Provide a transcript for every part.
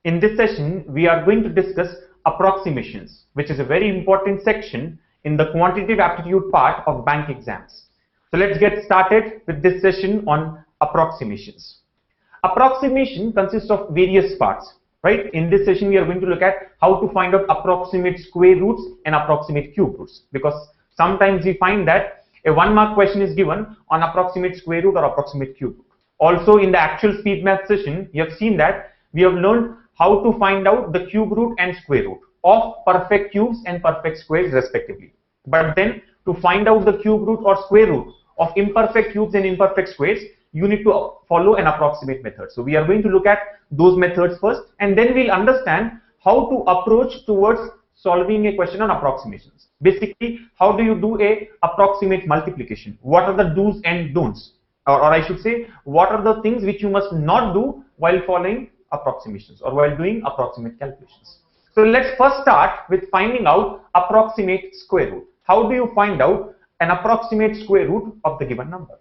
In this session, we are going to discuss approximations, which is a very important section in the quantitative aptitude part of bank exams. So let's get started with this session on approximations. Approximation consists of various parts, right? In this session, we are going to look at how to find out approximate square roots and approximate cube roots, because sometimes we find that a 1-mark question is given on approximate square root or approximate cube root. Also, in the actual speed math session, you have seen that we have learned how to find out the cube root and square root of perfect cubes and perfect squares respectively. But then to find out the cube root or square root of imperfect cubes and imperfect squares, you need to follow an approximate method. So we are going to look at those methods first, and then we'll understand how to approach towards solving a question on approximations. Basically, how do you do a approximate multiplication? What are the do's and don'ts? Or I should say, what are the things which you must not do while following approximations or while doing approximate calculations? So let's first start with finding out approximate square root. How do you find out an approximate square root of the given number?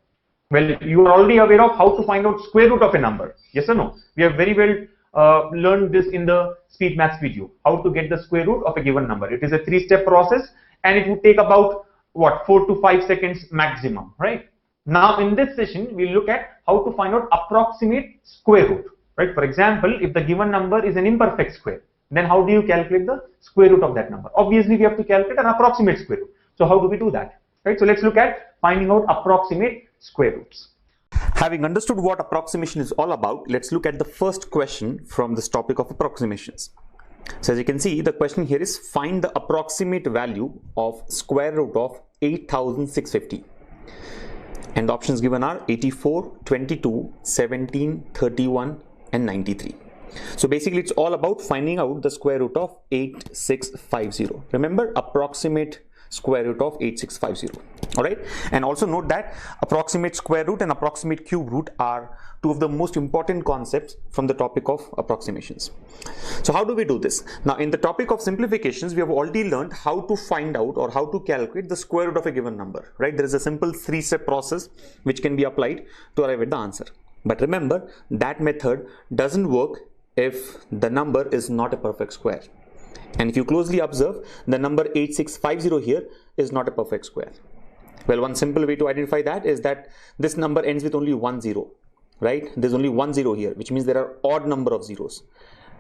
Well, you are already aware of how to find out square root of a number. Yes or no? We have very well learned this in the speed maths video, how to get the square root of a given number. It is a 3-step process and it would take about 4 to 5 seconds maximum, right? Now in this session, we'll look at how to find out approximate square root, right? For example, if the given number is an imperfect square, then how do you calculate the square root of that number? Obviously, we have to calculate an approximate square root. So how do we do that, right? So let's look at finding out approximate square roots. Having understood what approximation is all about, let's look at the first question from this topic of approximations. So as you can see, the question here is find the approximate value of square root of 8,650. And the options given are 84, 22, 17, 31 and 93. So basically it's all about finding out the square root of 8650. Remember, approximate square root of 8650. All right, and also note that approximate square root and approximate cube root are two of the most important concepts from the topic of approximations. So how do we do this? Now in the topic of simplifications, we have already learned how to find out or how to calculate the square root of a given number, right? There is a simple 3-step process which can be applied to arrive at the answer. But remember, that method doesn't work if the number is not a perfect square. And if you closely observe, the number 8650 here is not a perfect square. Well, one simple way to identify that is that this number ends with only 1 0, right? There's only 1 0 here, which means there are odd number of zeros.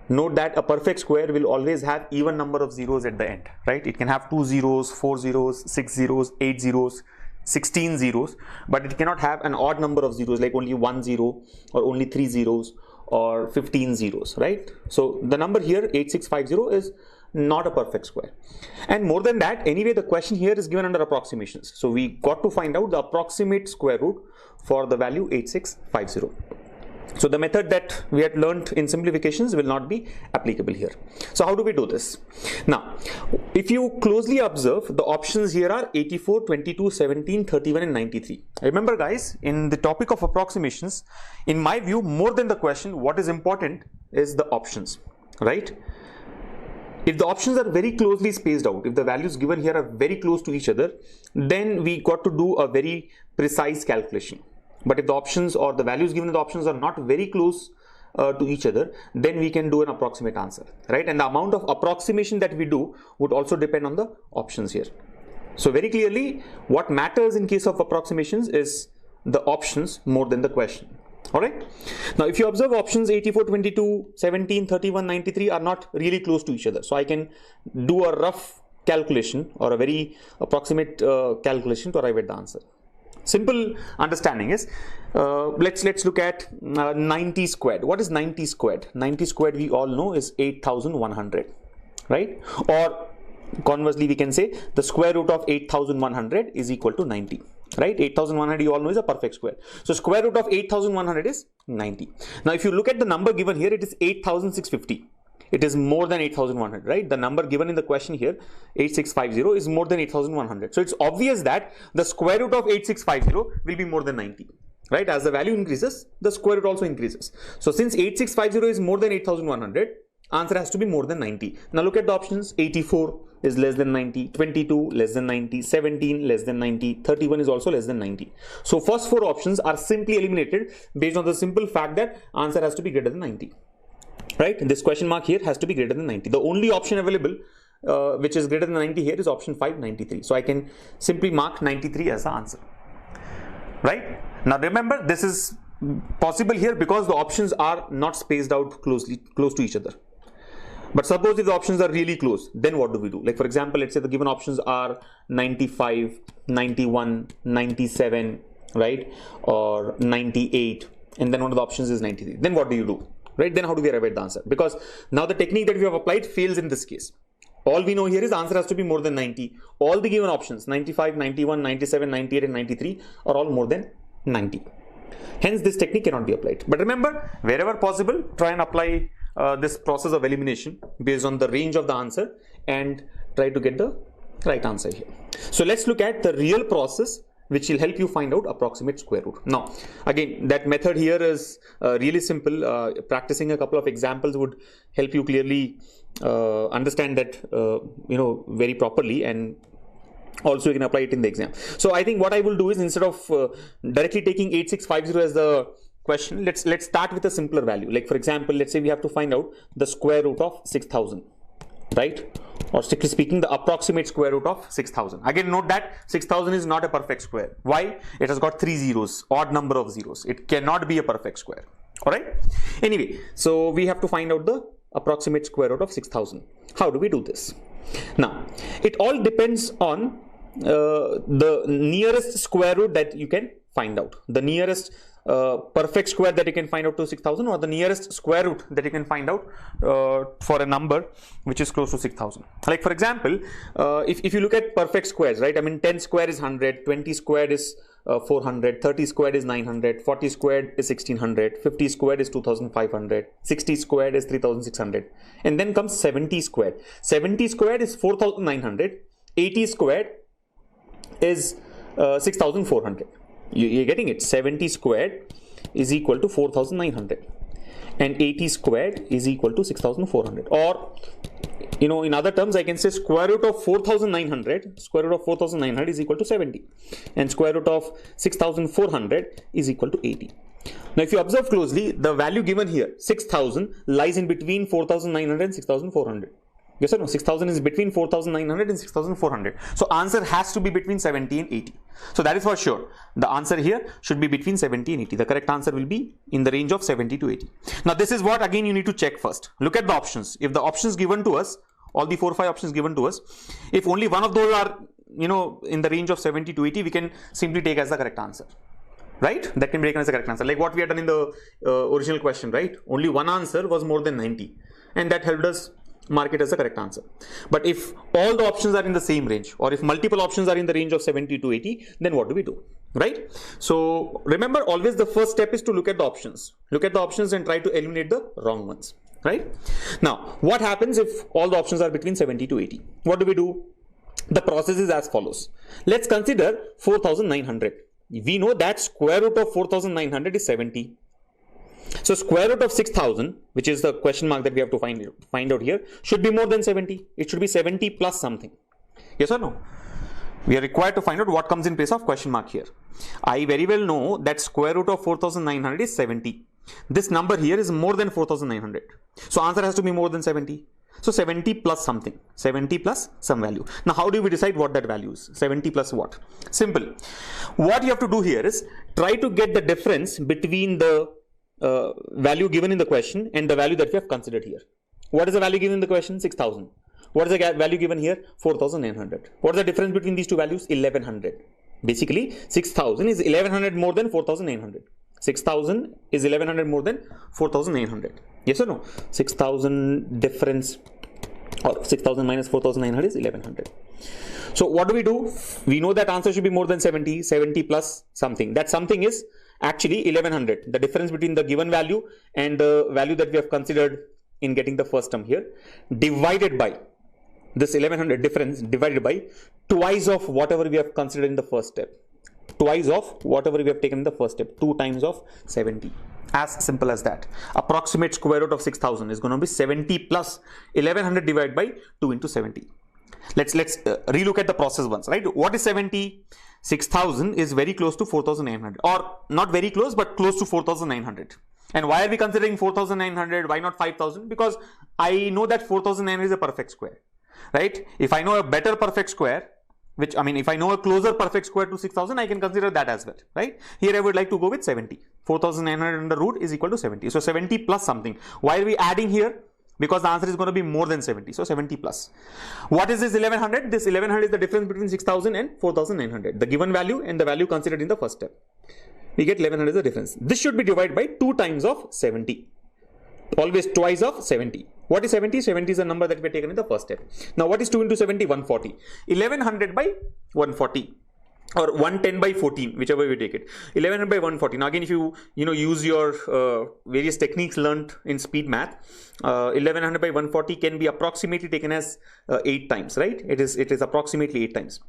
Note that a perfect square will always have even number of zeros at the end, right? It can have 2 zeros, 4 zeros, 6 zeros, 8 zeros, 16 zeros, but it cannot have an odd number of zeros like only 1 0 or only 3 zeros or 15 zeros, right? So the number here 8650 is not a perfect square. And more than that, anyway, the question here is given under approximations. So we got to find out the approximate square root for the value 8650. So the method that we had learned in simplifications will not be applicable here. So how do we do this? Now, if you closely observe, the options here are 84, 22, 17, 31 and 93. Remember guys, in the topic of approximations, in my view, more than the question, what is important is the options, right? If the options are very closely spaced out, if the values given here are very close to each other, then we got to do a very precise calculation. But if the options or the values given in the options are not very close to each other, then we can do an approximate answer, right? And the amount of approximation that we do would also depend on the options here. So very clearly, what matters in case of approximations is the options more than the question. All right. Now, if you observe options 84, 22, 17, 31, 93 are not really close to each other. So I can do a rough calculation or a very approximate calculation to arrive at the answer. Simple understanding is, let's look at 90 squared. What is 90 squared? 90 squared we all know is 8,100, right? Or conversely, we can say the square root of 8,100 is equal to 90. Right, 8,100 you all know is a perfect square. So square root of 8,100 is 90. Now if you look at the number given here, it is 8,650. It is more than 8,100, right? The number given in the question here, 8650, is more than 8,100. So it's obvious that the square root of 8650 will be more than 90. Right? As the value increases, the square root also increases. So since 8650 is more than 8,100, answer has to be more than 90. Now look at the options. 84 is less than 90, 22 less than 90, 17 less than 90, 31 is also less than 90. So first 4 options are simply eliminated based on the simple fact that answer has to be greater than 90. right? This question mark here has to be greater than 90. The only option available which is greater than 90 here is option 5, 93. So I can simply mark 93 as the answer, right? Now remember, this is possible here because the options are not spaced out close to each other. But suppose if the options are really close, then what do we do? Like for example, let's say the given options are 95, 91, 97, right? Or 98, and then one of the options is 93. Then what do you do? Right? Then how do we arrive at the answer? Because now the technique that we have applied fails in this case. All we know here is the answer has to be more than 90. All the given options 95, 91, 97, 98 and 93 are all more than 90. Hence this technique cannot be applied. But remember, wherever possible, try and apply this process of elimination based on the range of the answer and try to get the right answer here. So let's look at the real process which will help you find out approximate square root. Now again, that method here is really simple. Practicing a couple of examples would help you clearly understand that very properly, and also you can apply it in the exam. So I think what I will do is, instead of directly taking 8650 as the question, let's start with a simpler value. Like for example, let's say we have to find out the square root of 6000, right? Or strictly speaking, the approximate square root of 6000. Again, note that 6000 is not a perfect square. Why? It has got 3 zeros, odd number of zeros. It cannot be a perfect square. All right. Anyway, so we have to find out the approximate square root of 6000. How do we do this? Now, it all depends on the nearest square root that you can find out. The nearest perfect square that you can find out to 6000, or the nearest square root that you can find out for a number which is close to 6000. Like for example, if you look at perfect squares, right? I mean, 10 squared is 100, 20 squared is 400, 30 squared is 900, 40 squared is 1600, 50 squared is 2500, 60 squared is 3600, and then comes 70 squared. 70 squared is 4900, 80 squared is 6400. You're getting it. 70 squared is equal to 4900 and 80 squared is equal to 6400. Or in other terms, I can say square root of 4900 is equal to 70, and square root of 6400 is equal to 80. Now if you observe closely, the value given here 6000 lies in between 4900 and 6400. Yes or no? 6000 is between 4900 and 6400. So answer has to be between 70 and 80. So that is for sure. The answer here should be between 70 and 80. The correct answer will be in the range of 70 to 80. Now this is what again you need to check first. Look at the options. If the options given to us, all the 4 or 5 options given to us, if only one of those are in the range of 70 to 80, we can simply take as the correct answer. Right? That can be taken as the correct answer. Like what we had done in the original question, right? Only one answer was more than 90, and that helped us mark it as the correct answer. But if all the options are in the same range, or if multiple options are in the range of 70 to 80, then what do we do? Right? So remember, always the first step is to look at the options. Look at the options and try to eliminate the wrong ones. Right? Now, what happens if all the options are between 70 to 80? What do we do? The process is as follows. Let's consider 4900. We know that square root of 4900 is 70. So square root of 6000, which is the question mark that we have to find out here, should be more than 70. It should be 70 plus something. Yes or no? We are required to find out what comes in place of question mark here. I very well know that square root of 4900 is 70. This number here is more than 4900. So answer has to be more than 70. So 70 plus something. 70 plus some value. Now how do we decide what that value is? 70 plus what? Simple. What you have to do here is try to get the difference between the value given in the question and the value that we have considered here. What is the value given in the question? 6000. What is the value given here? 4900. What is the difference between these two values? 1100. Basically, 6000 is 1100 more than 4900. 6000 is 1100 more than 4900. Yes or no? 6000 difference, or 6000 minus 4900 is 1100. So what do? We know that answer should be more than 70. 70 plus something. That something is actually 1100. The difference between the given value and the value that we have considered in getting the first term here, divided by this 1100 difference, divided by twice of whatever we have considered in the first step. Twice of whatever we have taken in the first step. 2 times of 70. As simple as that. Approximate square root of 6000 is going to be 70 plus 1100 divided by 2 into 70. Let's relook at the process once, right? What is 70? 6000 is very close to 4900, or not very close, but close to 4900. And why are we considering 4,900? Why not 5,000? Because I know that 4,900 is a perfect square, right? If I know a better perfect square, which I mean, if I know a closer perfect square to 6,000, I can consider that as well, right? Here I would like to go with 70. 4,900 under root is equal to 70. So 70 plus something. Why are we adding here? Because the answer is going to be more than 70. So 70 plus. What is this 1100? This 1100 is the difference between 6,000 and 4,900. The given value and the value considered in the first step. We get 1100 is the difference. This should be divided by 2 times of 70. Always twice of 70. What is 70? 70 is the number that we have taken in the first step. Now what is 2 into 70? 140. 1100 by 140 or 110 by 14, whichever you take it. 1100 by 140. Now again, if you use your various techniques learned in speed math, 1100 by 140 can be approximately taken as 8 times, right? It is approximately 8 times,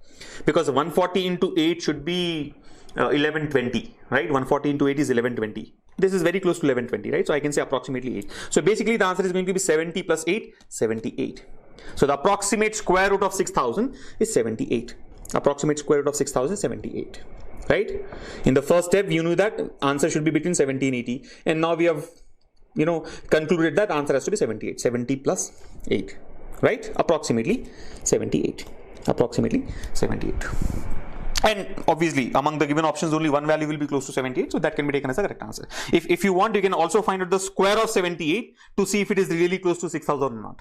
because 140 into 8 should be 1120, right? 140 into 8 is 1120. This is very close to 1120, right? So I can say approximately 8. So basically the answer is going to be 70 plus 8, 78. So the approximate square root of 6,000 is 78. Approximate square root of 6,000 is 78, right? In the first step, you knew that answer should be between 70 and 80. And now we have, concluded that answer has to be 78. 70 plus 8, right? Approximately 78. Approximately 78. And obviously, among the given options, only one value will be close to 78. So that can be taken as a correct answer. If you want, you can also find out the square of 78 to see if it is really close to 6,000 or not.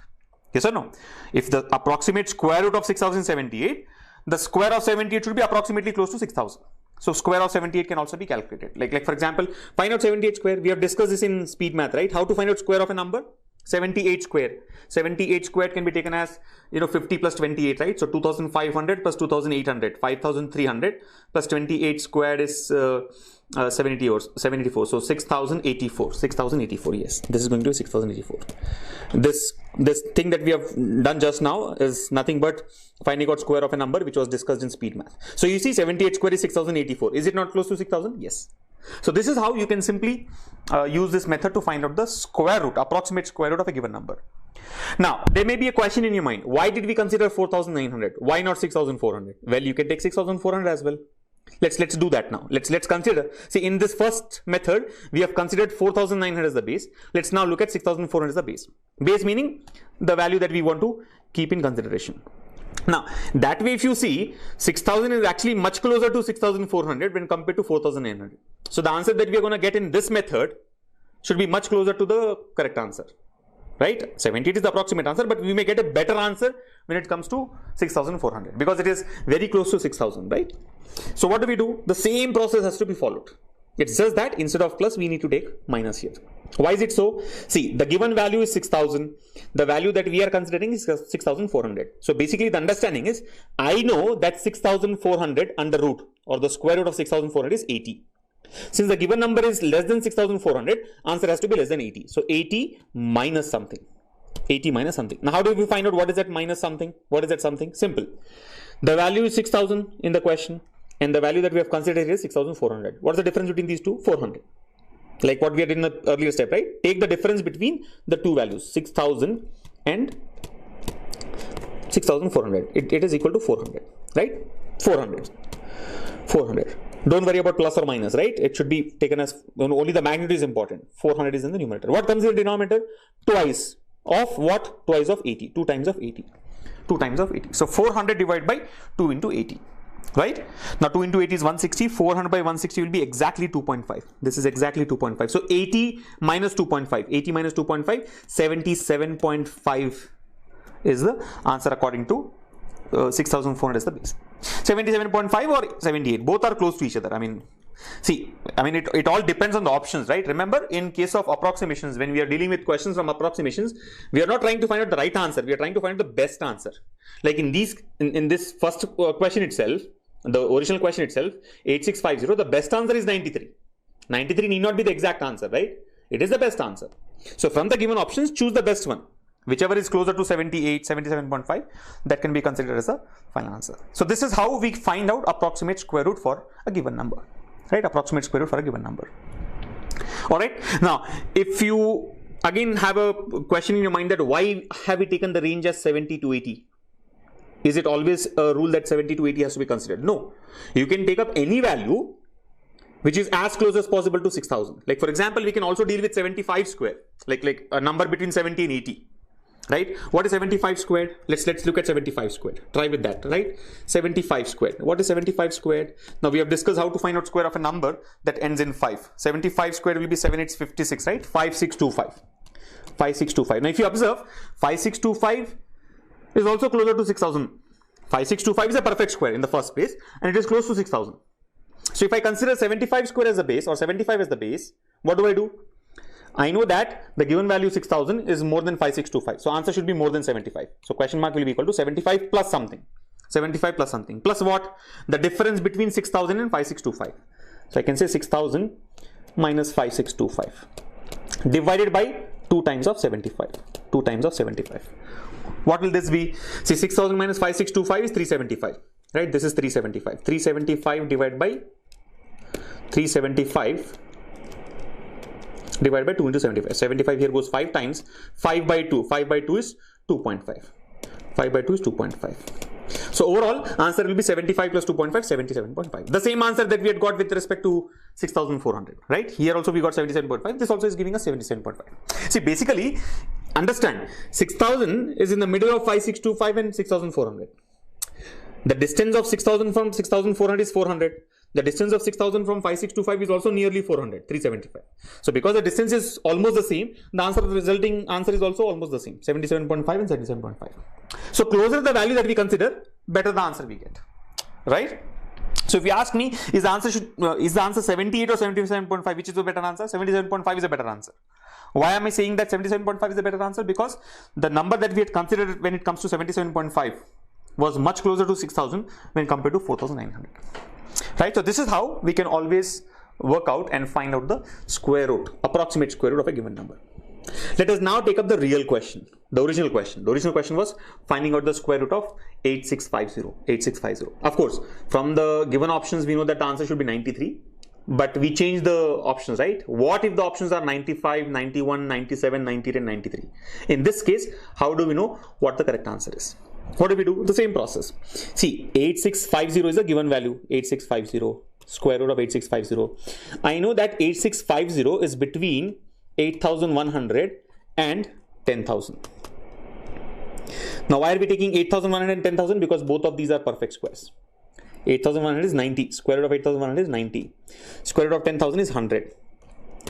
Yes or no? If the approximate square root of 6,000 is 78, the square of 78 should be approximately close to 6,000. So square of 78 can also be calculated. Like for example, find out 78 square. We have discussed this in speed math, right? How to find out square of a number? 78 square. 78 squared can be taken as 50 plus 28, right? So 2,500 plus 2,800, 5,300 plus 28 squared is 74. So 6,084. 6,084. Yes, this is going to be 6,084. This thing that we have done just now is nothing but finding out square of a number, which was discussed in speed math. So you see 78 square is 6,084. Is it not close to 6,000? Yes. So this is how you can simply use this method to find out the square root, approximate square root of a given number. Now, there may be a question in your mind. Why did we consider 4,900? Why not 6,400? Well, you can take 6,400 as well. Let's do that now. Let's consider. See, in this first method, we have considered 4,900 as the base. Let's now look at 6,400 as the base. Base meaning the value that we want to keep in consideration. Now, that way if you see, 6,000 is actually much closer to 6,400 when compared to 4,900. So the answer that we are going to get in this method should be much closer to the correct answer, right? 78 is the approximate answer, but we may get a better answer when it comes to 6,400 because it is very close to 6,000, right? So what do? The same process has to be followed. It's just that instead of plus, we need to take minus here. Why is it so? See, the given value is 6,000. The value that we are considering is 6,400. So basically the understanding is, I know that 6,400 under root or the square root of 6,400 is 80. Since the given number is less than 6,400, answer has to be less than 80. So 80 minus something. 80 minus something. Now how do we find out what is that minus something? What is that something? Simple. The value is 6,000 in the question and the value that we have considered is 6,400. What is the difference between these two? 400. Like what we had in the earlier step, right? Take the difference between the two values, 6,000 and 6,400. It is equal to 400, right? 400. Don't worry about plus or minus, right? It should be taken as only the magnitude is important. 400 is in the numerator. What comes in the denominator? Twice of what? Twice of 80. 2 times of 80. 2 times of 80. So 400 divided by 2 into 80. Right? Now 2 into 80 is 160. 400 by 160 will be exactly 2.5. This is exactly 2.5. So 80 minus 2.5. 80 minus 2.5. 77.5 is the answer according to 6,400 is the base. 77.5 or 78. Both are close to each other. It all depends on the options, right? Remember, in case of approximations, when we are dealing with questions from approximations, we are not trying to find out the right answer. We are trying to find the best answer. Like in this first question itself, the original question itself, 8650, the best answer is 93. 93 need not be the exact answer, right? It is the best answer. So from the given options, choose the best one. Whichever is closer to 78, 77.5, that can be considered as a final answer. So this is how we find out approximate square root for a given number, right? Approximate square root for a given number. All right. Now, if you again have a question in your mind that why have we taken the range as 70 to 80? Is it always a rule that 70 to 80 has to be considered? No. You can take up any value which is as close as possible to 6000. Like for example, we can also deal with 75 square, like a number between 70 and 80. Right? What is 75 squared? Let's look at 75 squared. Try with that, right? 75 squared. What is 75 squared? Now we have discussed how to find out square of a number that ends in 5. 75 squared will be 7 8 56, right? 5625. 5625. Now if you observe, 5625 is also closer to 6000. 5625 is a perfect square in the first place and it is close to 6000. So if I consider 75 square as the base or 75 as the base, what do? I know that the given value 6000 is more than 5625. So answer should be more than 75. So question mark will be equal to 75 plus something. 75 plus something. Plus what? The difference between 6000 and 5625. So I can say 6000 minus 5625 divided by 2 times of 75. 2 times of 75. What will this be? See, 6000 minus 5625 is 375. Right? This is 375. 375 divided by 375 divided by 2 into 75. 75 here goes 5 times. 5 by 2. 5 by 2 is 2.5. 5 by 2 is 2.5. So overall answer will be 75 plus 2.5, 77.5. The same answer that we had got with respect to 6400. Right? Here also we got 77.5. This also is giving us 77.5. See, basically understand 6000 is in the middle of 5625 and 6400. The distance of 6000 from 6400 is 400. The distance of 6000 from 5625 is also nearly 400, 375. So because the distance is almost the same, the answer, the resulting answer is also almost the same, 77.5 and 77.5. So closer the value that we consider, better the answer we get, right? So if you ask me, is the answer 78 or 77.5, which is the better answer? 77.5 is a better answer. Why am I saying that 77.5 is a better answer? Because the number that we had considered when it comes to 77.5 was much closer to 6000 when compared to 4900. Right, so this is how we can always work out and find out the square root, approximate square root of a given number. Let us now take up the real question, the original question. The original question was finding out the square root of 8650, 8650. Of course, from the given options, we know that the answer should be 93, but we change the options, right? What if the options are 95, 91, 97, 98 and 93? In this case, how do we know what the correct answer is? What do we do? The same process. See, 8650 is a given value, 8650, square root of 8650. I know that 8650 is between 8100 and 10,000. Now, why are we taking 8100 and 10,000? Because both of these are perfect squares. 8100 is 90, square root of 8100 is 90. Square root of 10,000 is 100.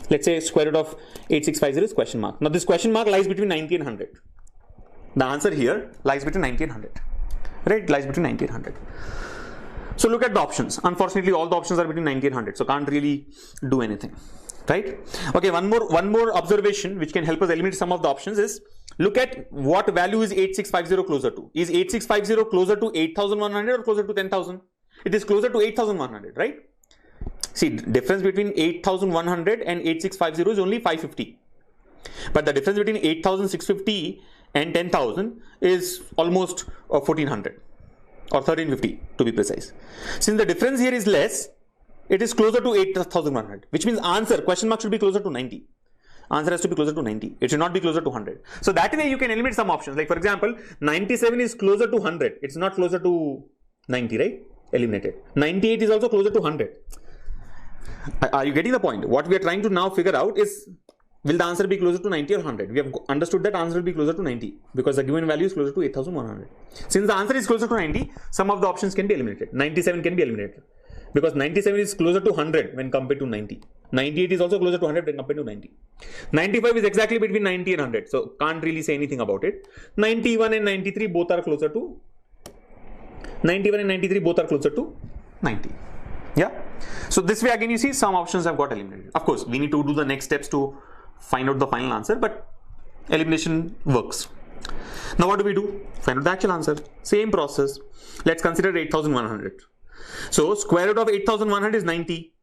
Let's say square root of 8650 is question mark. Now, this question mark lies between 90 and 100. The answer here lies between 90 and 100, right? Lies between 90 and 100. So look at the options. Unfortunately, all the options are between 90 and 100, so can't really do anything, right? Okay, one more observation which can help us eliminate some of the options is look at what value is 8650 closer to. Is 8650 closer to 8100 or closer to 10,000? It is closer to 8100, right? See, difference between 8100 and 8650 is only 550, but the difference between 8650 and 10,000 is almost 1400 or 1350 to be precise. Since the difference here is less, it is closer to 8100, which means answer question mark should be closer to 90. Answer has to be closer to 90. It should not be closer to 100. So that way you can eliminate some options. Like for example, 97 is closer to 100. It's not closer to 90, right? Eliminated. 98 is also closer to 100. Are you getting the point? What we are trying to now figure out is, will the answer be closer to 90 or 100? We have understood that answer will be closer to 90 because the given value is closer to 8100. Since the answer is closer to 90, some of the options can be eliminated. 97 can be eliminated because 97 is closer to 100 when compared to 90. 98 is also closer to 100 when compared to 90. 95 is exactly between 90 and 100, so can't really say anything about it. 91 and 93 both are closer to 91 and 93 both are closer to 90. Yeah. So this way again you see some options have got eliminated. Of course, we need to do the next steps to find out the final answer, but elimination works. Now what do? Find out the actual answer. Same process. Let's consider 8100. So square root of 8100 is 90.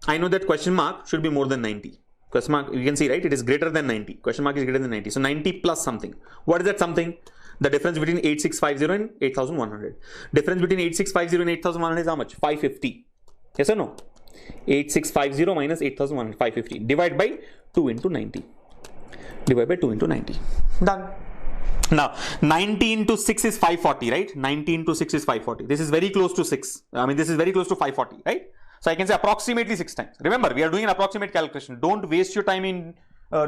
I know that question mark should be more than 90. Question mark, you can see, right? It is greater than 90. Question mark is greater than 90. So 90 plus something. What is that something? The difference between 8650 and 8100. Difference between 8650 and 8100 is how much? 550. Yes or no? 8650 minus 8100, 550. Divide by 2 into 90. Divide by 2 into 90. Done. Now, 90 into 6 is 540, right? 90 into 6 is 540. This is very close to 6. I mean, this is very close to 540, right? So I can say approximately 6 times. Remember, we are doing an approximate calculation. Don't waste your time in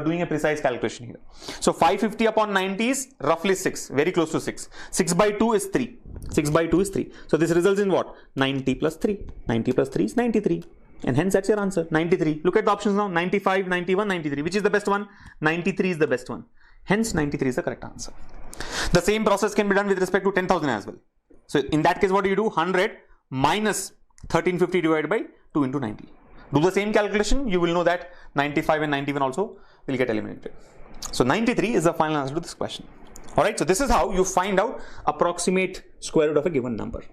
doing a precise calculation here. So 550 upon 90 is roughly 6, very close to 6. 6 by 2 is 3. 6 by 2 is 3. So this results in what? 90 plus 3. 90 plus 3 is 93. And hence that's your answer, 93. Look at the options now, 95, 91, 93. Which is the best one? 93 is the best one. Hence 93 is the correct answer. The same process can be done with respect to 10,000 as well. So in that case, what do you do? 100 minus 1350 divided by 2 into 90. Do the same calculation, you will know that 95 and 91 also will get eliminated. So 93 is the final answer to this question. Alright, so this is how you find out approximate square root of a given number.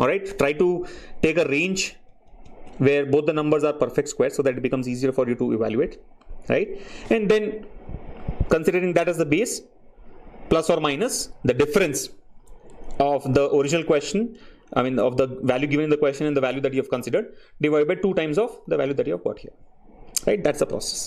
Alright, try to take a range where both the numbers are perfect squares so that it becomes easier for you to evaluate. Right, and then considering that as the base, plus or minus the difference of the original question, I mean of the value given in the question and the value that you have considered, divided by 2 times of the value that you have got here. Right, that's the process.